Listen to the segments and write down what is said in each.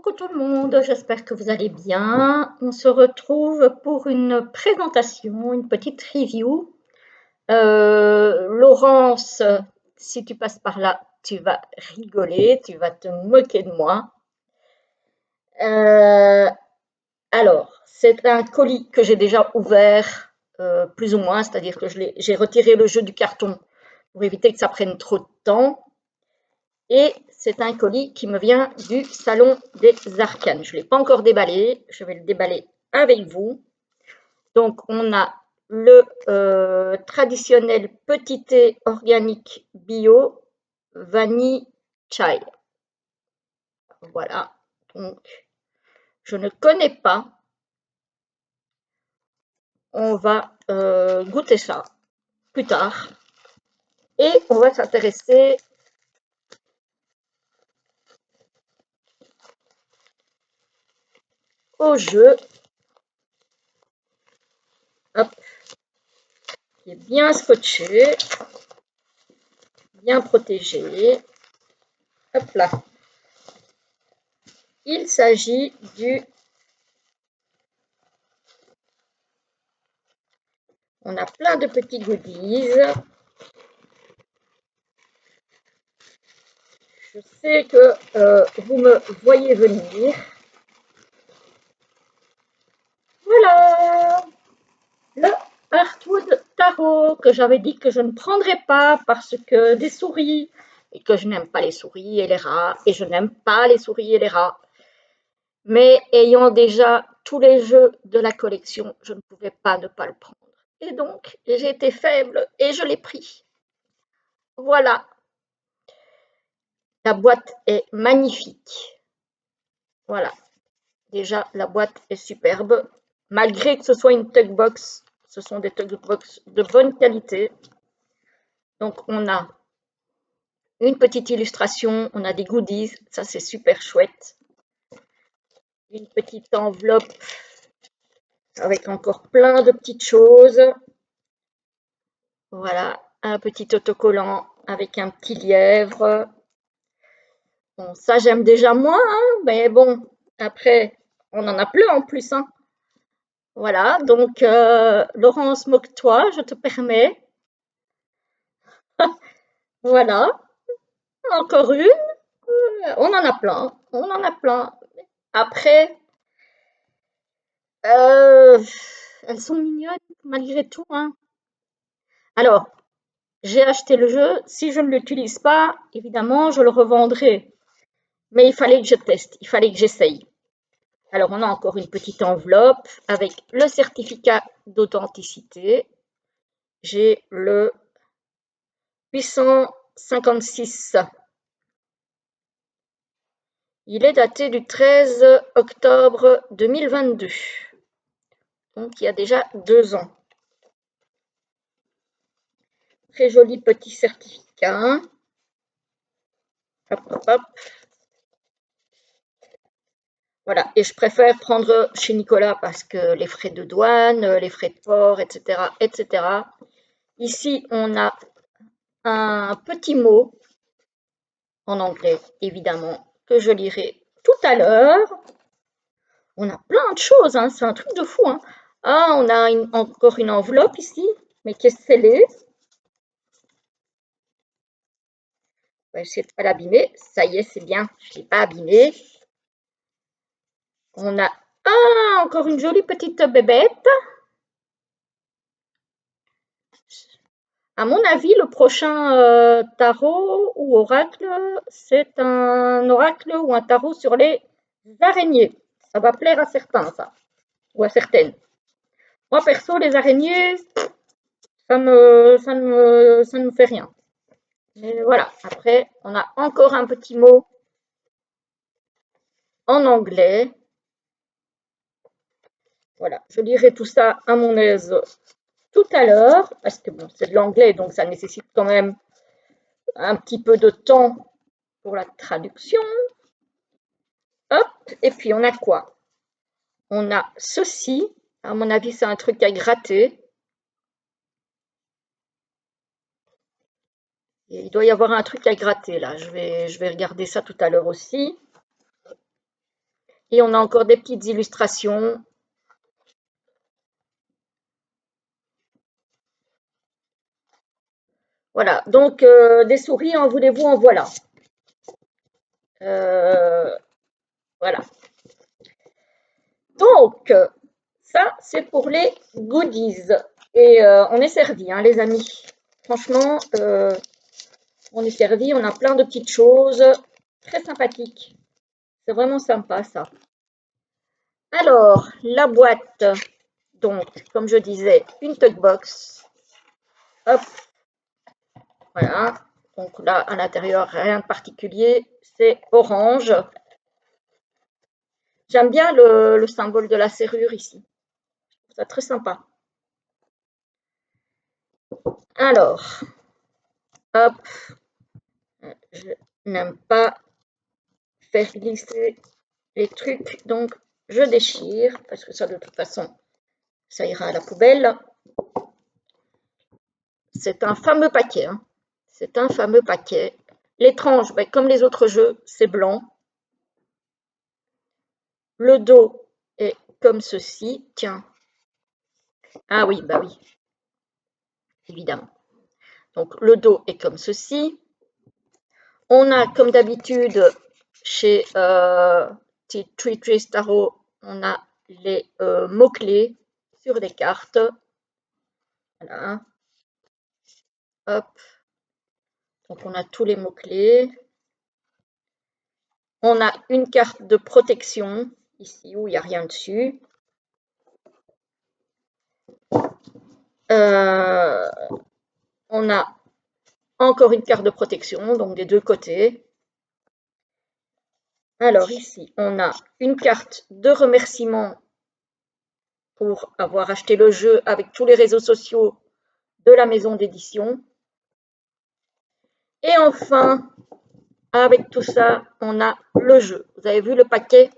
Coucou tout le monde, j'espère que vous allez bien. On se retrouve pour une présentation, une petite review. Laurence, si tu passes par là, tu vas rigoler, tu vas te moquer de moi. Euh, alors, c'est un colis que j'ai déjà ouvert, plus ou moins, c'est-à-dire que j'ai retiré le jeu du carton pour éviter que ça prenne trop de temps. Et c'est un colis qui me vient du Salon des Arcanes. Je ne l'ai pas encore déballé, je vais le déballer avec vous. Donc, on a le traditionnel petit thé organique bio vanille chai. Voilà, donc je ne connais pas. On va goûter ça plus tard. Et on va s'intéresser au jeu. Hop, qui est bien scotché, bien protégé. Hop là. Il s'agit du... On a plein de petits goodies. Je sais que vous me voyez venir. Voilà le Heartwood Tarot que j'avais dit que je ne prendrais pas parce que des souris et que je n'aime pas les souris et les rats et je n'aime pas les souris et les rats. Mais ayant déjà tous les jeux de la collection, je ne pouvais pas ne pas le prendre. Et donc, j'ai été faible et je l'ai pris. Voilà. La boîte est magnifique. Voilà. Déjà, la boîte est superbe. Malgré que ce soit une tug box, ce sont des tug box de bonne qualité. Donc, on a une petite illustration, on a des goodies, ça c'est super chouette. Une petite enveloppe avec encore plein de petites choses. Voilà, un petit autocollant avec un petit lièvre. Bon, ça j'aime déjà moins, hein, mais bon, après, on en a plein en plus, hein. Voilà, donc Laurence, moque-toi, je te permets. Voilà, encore une. On en a plein, on en a plein. Après, elles sont mignonnes malgré tout, hein. Alors, j'ai acheté le jeu. Si je ne l'utilise pas, évidemment, je le revendrai. Mais il fallait que je teste, il fallait que j'essaye. Alors, on a encore une petite enveloppe avec le certificat d'authenticité. J'ai le 856. Il est daté du 13 octobre 2022. Donc, il y a déjà 2 ans. Très joli petit certificat. Hop, hop, hop. Voilà, et je préfère prendre chez Nicolas parce que les frais de douane, les frais de port, etc., etc. Ici, on a un petit mot en anglais, évidemment, que je lirai tout à l'heure. On a plein de choses, hein, c'est un truc de fou, hein. Ah, on a encore une enveloppe ici, mais qui est scellée. On va essayer de ne pas l'abîmer. Ça y est, c'est bien, je ne l'ai pas abîmé. On a encore une jolie petite bébête. À mon avis, le prochain tarot ou oracle, c'est un oracle ou un tarot sur les araignées. Ça va plaire à certains, ça, ou à certaines. Moi, perso, les araignées, ça ne me fait rien. Mais voilà, après, on a encore un petit mot en anglais. Voilà, je lirai tout ça à mon aise tout à l'heure, parce que bon, c'est de l'anglais, donc ça nécessite quand même un petit peu de temps pour la traduction. Hop, et puis on a quoi? On a ceci. À mon avis, c'est un truc à gratter. Et il doit y avoir un truc à gratter là. Je vais regarder ça tout à l'heure aussi. Et on a encore des petites illustrations. Voilà, donc des souris, en voulez-vous, en voilà. Voilà. Donc, ça, c'est pour les goodies. Et on est servi, hein, les amis. Franchement, on est servi. On a plein de petites choses très sympathiques. C'est vraiment sympa, ça. Alors, la boîte. Donc, comme je disais, une box. Hop, voilà. Donc là, à l'intérieur, rien de particulier. C'est orange. J'aime bien le symbole de la serrure ici. C'est très sympa. Alors, hop, je n'aime pas faire glisser les trucs, donc je déchire, parce que ça, de toute façon, ça ira à la poubelle. C'est un fameux paquet. Hein. C'est un fameux paquet. L'étrange, ben, comme les autres jeux, c'est blanc. Le dos est comme ceci. Tiens. Ah oui, bah oui. Évidemment. Donc, le dos est comme ceci. On a, comme d'habitude, chez Tree Trace Tarot, on a les mots-clés sur des cartes. Voilà. Hop. Donc, on a tous les mots-clés. On a une carte de protection, ici, où il n'y a rien dessus. On a encore une carte de protection, donc des deux côtés. Alors ici, on a une carte de remerciement pour avoir acheté le jeu avec tous les réseaux sociaux de la maison d'édition. Et enfin, avec tout ça, on a le jeu. Vous avez vu le paquet?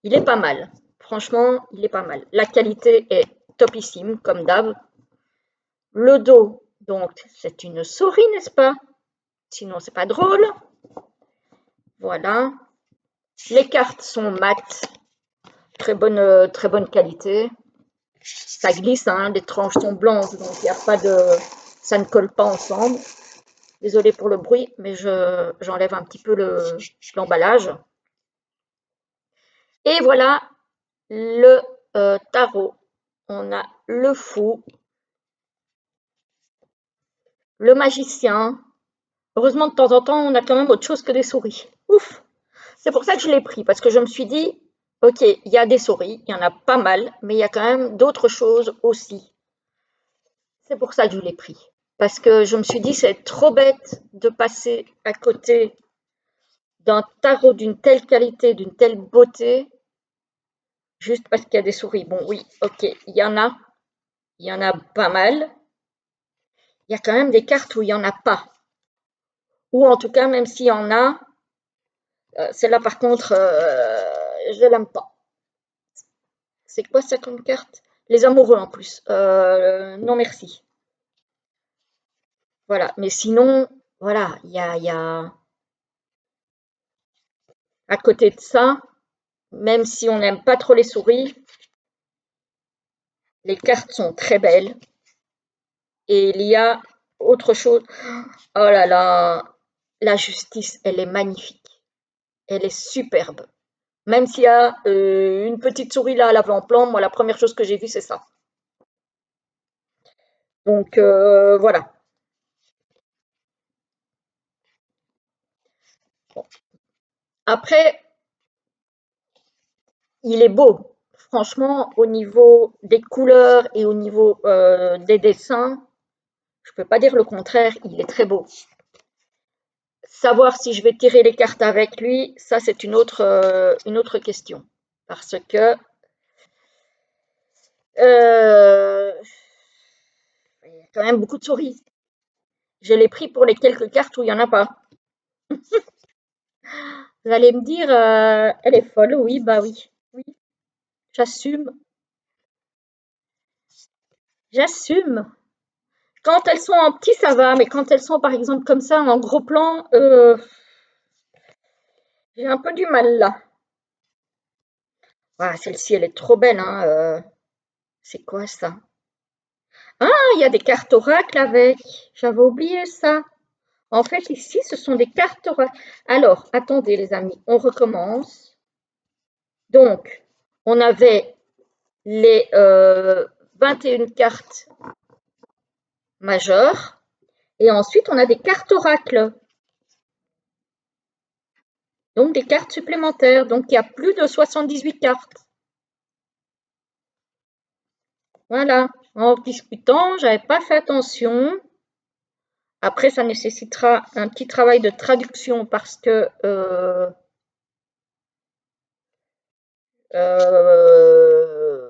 Il est pas mal. Franchement, il est pas mal. La qualité est topissime, comme d'hab. Le dos, donc, c'est une souris, n'est-ce pas? Sinon, c'est pas drôle. Voilà. Les cartes sont mates. Très bonne qualité. Ça glisse, hein, les tranches sont blanches, donc il n'y a pas de, ça ne colle pas ensemble. Désolée pour le bruit, mais j'enlève un petit peu l'emballage. Et voilà le tarot. On a le fou, le magicien. Heureusement, de temps en temps, on a quand même autre chose que des souris. Ouf! C'est pour ça que je l'ai pris, parce que je me suis dit, ok, il y a des souris, il y en a pas mal, mais il y a quand même d'autres choses aussi. C'est pour ça que je l'ai pris. Parce que je me suis dit, c'est trop bête de passer à côté d'un tarot d'une telle qualité, d'une telle beauté, juste parce qu'il y a des souris. Bon, oui, ok, il y en a pas mal. Il y a quand même des cartes où il n'y en a pas. Ou en tout cas, même s'il y en a, celle-là par contre, je l'aime pas. C'est quoi ça comme carte? Les amoureux en plus. Non merci. Voilà, mais sinon, voilà, il y a à côté de ça, même si on n'aime pas trop les souris, les cartes sont très belles. Et il y a autre chose. Oh là là, la justice, elle est magnifique. Elle est superbe. Même s'il y a une petite souris là à l'avant-plan, moi la première chose que j'ai vue c'est ça. Donc voilà. Bon. Après, il est beau. Franchement, au niveau des couleurs et au niveau des dessins, je ne peux pas dire le contraire, il est très beau. Savoir si je vais tirer les cartes avec lui, ça c'est une autre question. Parce que il y a quand même beaucoup de souris. Je l'ai pris pour les quelques cartes où il n'y en a pas. Vous allez me dire, elle est folle. Oui, bah oui. Oui, j'assume. J'assume. Quand elles sont en petit, ça va, mais quand elles sont par exemple comme ça, en gros plan, j'ai un peu du mal là. Ah, celle-ci, elle est trop belle, hein. C'est quoi ça? Ah, il y a des cartes oracles avec. J'avais oublié ça. En fait, ici, ce sont des cartes oracles. Alors, attendez, les amis, on recommence. Donc, on avait les 21 cartes majeures. Et ensuite, on a des cartes oracles. Donc, des cartes supplémentaires. Donc, il y a plus de 78 cartes. Voilà. En discutant, j'avais pas fait attention. Après, ça nécessitera un petit travail de traduction parce que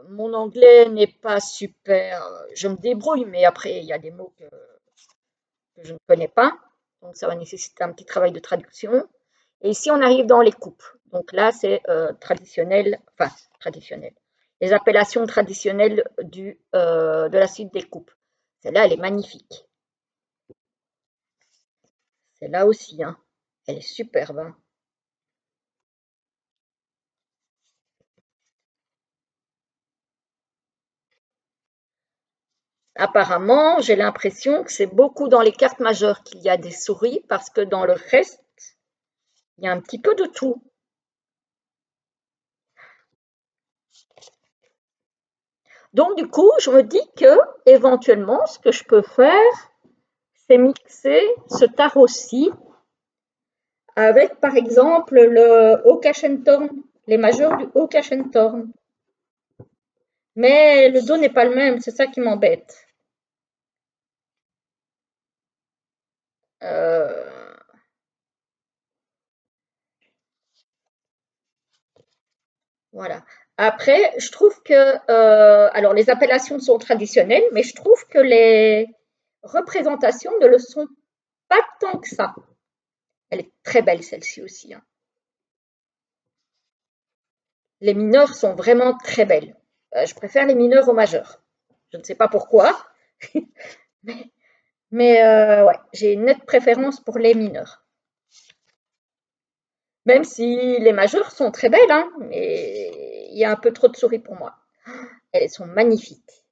mon anglais n'est pas super. Je me débrouille, mais après, il y a des mots que je ne connais pas. Donc, ça va nécessiter un petit travail de traduction. Et ici, on arrive dans les coupes. Donc là, c'est traditionnel, enfin, traditionnel. Les appellations traditionnelles de la suite des coupes. Celle-là, elle est magnifique. Celle-là aussi, hein. Elle est superbe, hein. Apparemment, j'ai l'impression que c'est beaucoup dans les cartes majeures qu'il y a des souris parce que dans le reste, il y a un petit peu de tout. Donc du coup, je me dis que éventuellement, ce que je peux faire, c'est mixer ce tarot-ci avec, par exemple, le Haut-Cachenthorn, les majeurs du Haut-Cachenthorn. Mais le dos n'est pas le même, c'est ça qui m'embête. Euh, voilà. Après, je trouve que, alors les appellations sont traditionnelles, mais je trouve que les représentations ne le sont pas tant que ça. Elle est très belle celle-ci aussi, hein. Les mineurs sont vraiment très belles. Je préfère les mineurs aux majeurs. Je ne sais pas pourquoi, mais, mais ouais, j'ai une nette préférence pour les mineurs. Même si les majeurs sont très belles, hein, mais il y a un peu trop de souris pour moi. Elles sont magnifiques.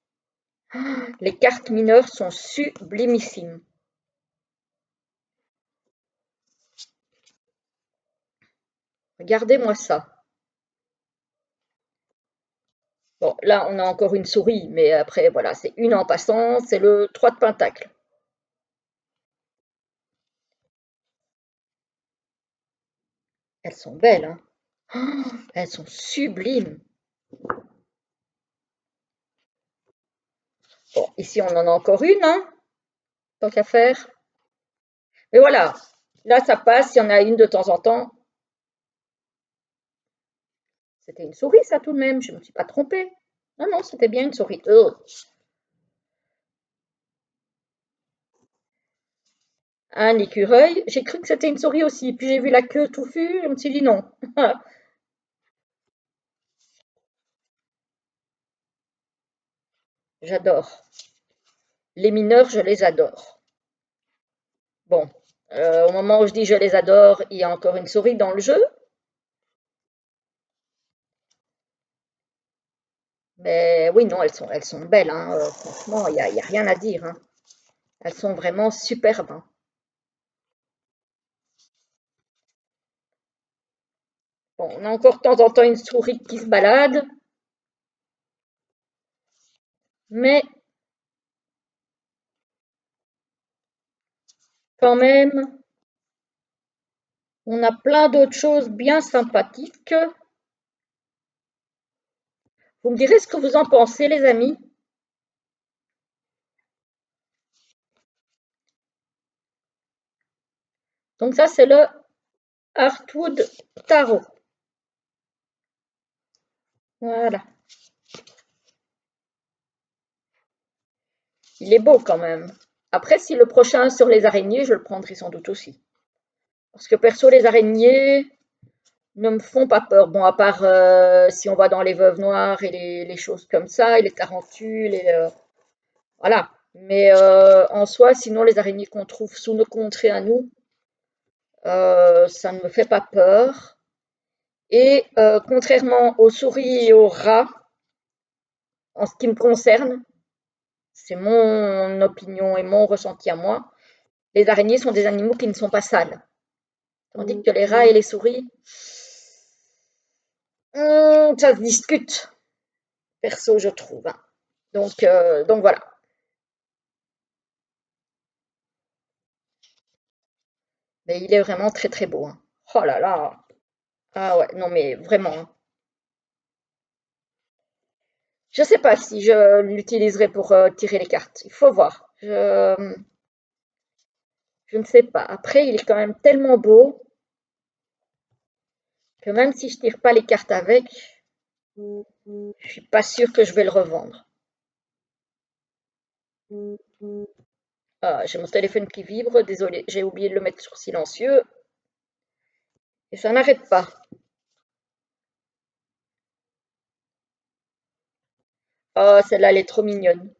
Les cartes mineures sont sublimissimes. Regardez-moi ça. Bon, là, on a encore une souris, mais après, voilà, c'est une en passant, c'est le 3 de pentacle. Elles sont belles, hein. Oh, elles sont sublimes. Bon, ici, on en a encore une, hein, tant qu'à faire. Mais voilà, là, ça passe, il y en a une de temps en temps. C'était une souris, ça, tout de même, je ne me suis pas trompée. Non, non, c'était bien une souris. Un écureuil. J'ai cru que c'était une souris aussi. Puis j'ai vu la queue touffue, je me suis dit non. J'adore. Les mineurs, je les adore. Bon, au moment où je dis je les adore, il y a encore une souris dans le jeu. Mais oui, non, elles sont belles, hein. Franchement, il y a rien à dire, hein. Elles sont vraiment superbes, hein. Bon, on a encore de temps en temps une souris qui se balade, mais quand même, on a plein d'autres choses bien sympathiques. Vous me direz ce que vous en pensez, les amis. Donc ça, c'est le Heartwood Tarot. Voilà. Il est beau quand même. Après, si le prochain sur les araignées, je le prendrai sans doute aussi. Parce que perso, les araignées ne me font pas peur. Bon, à part si on va dans les veuves noires et les choses comme ça, et les tarentules, et voilà. Mais en soi, sinon, les araignées qu'on trouve sous nos contrées à nous, ça ne me fait pas peur. Et contrairement aux souris et aux rats, en ce qui me concerne, c'est mon opinion et mon ressenti à moi, les araignées sont des animaux qui ne sont pas sales. Tandis que les rats et les souris, ça se discute, perso, je trouve, hein. Donc voilà. Mais il est vraiment très très beau, hein. Oh là là. Ah ouais, non mais vraiment, hein. Je sais pas si je l'utiliserai pour tirer les cartes. Il faut voir. Je ne sais pas. Après, il est quand même tellement beau que même si je tire pas les cartes avec, je suis pas sûre que je vais le revendre. Ah, j'ai mon téléphone qui vibre, désolé, j'ai oublié de le mettre sur silencieux et ça n'arrête pas. Oh, celle-là, elle est trop mignonne.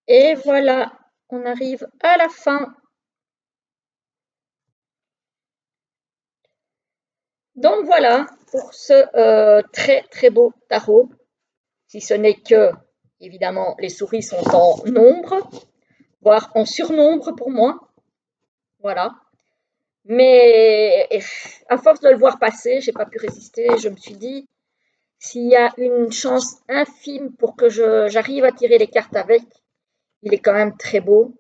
Et voilà, on arrive à la fin. Donc voilà pour ce très très beau tarot. Si ce n'est que, évidemment, les souris sont en nombre, voire en surnombre pour moi. Voilà. Mais à force de le voir passer, j'ai pas pu résister. Je me suis dit, s'il y a une chance infime pour que j'arrive à tirer les cartes avec, il est quand même très beau.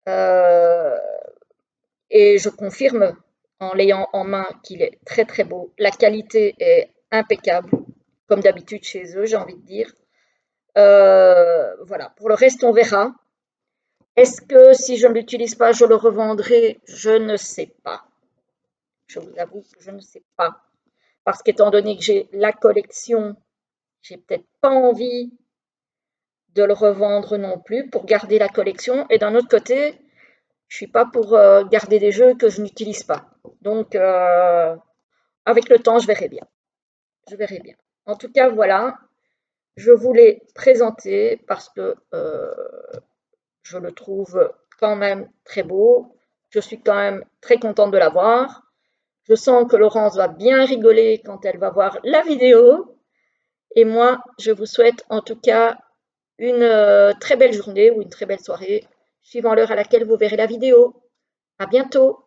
Euh, et je confirme en l'ayant en main qu'il est très très beau. La qualité est impeccable, comme d'habitude chez eux, j'ai envie de dire. Voilà. Pour le reste, on verra. Est-ce que si je ne l'utilise pas, je le revendrai? Je ne sais pas. Je vous avoue que je ne sais pas. Parce qu'étant donné que j'ai la collection, j'ai peut-être pas envie de le revendre non plus pour garder la collection. Et d'un autre côté, je suis pas pour garder des jeux que je n'utilise pas. Donc, avec le temps, je verrai bien. Je verrai bien. En tout cas, voilà, je voulais présenter parce que je le trouve quand même très beau. Je suis quand même très contente de l'avoir. Je sens que Laurence va bien rigoler quand elle va voir la vidéo. Et moi, je vous souhaite en tout cas une très belle journée ou une très belle soirée, suivant l'heure à laquelle vous verrez la vidéo. À bientôt!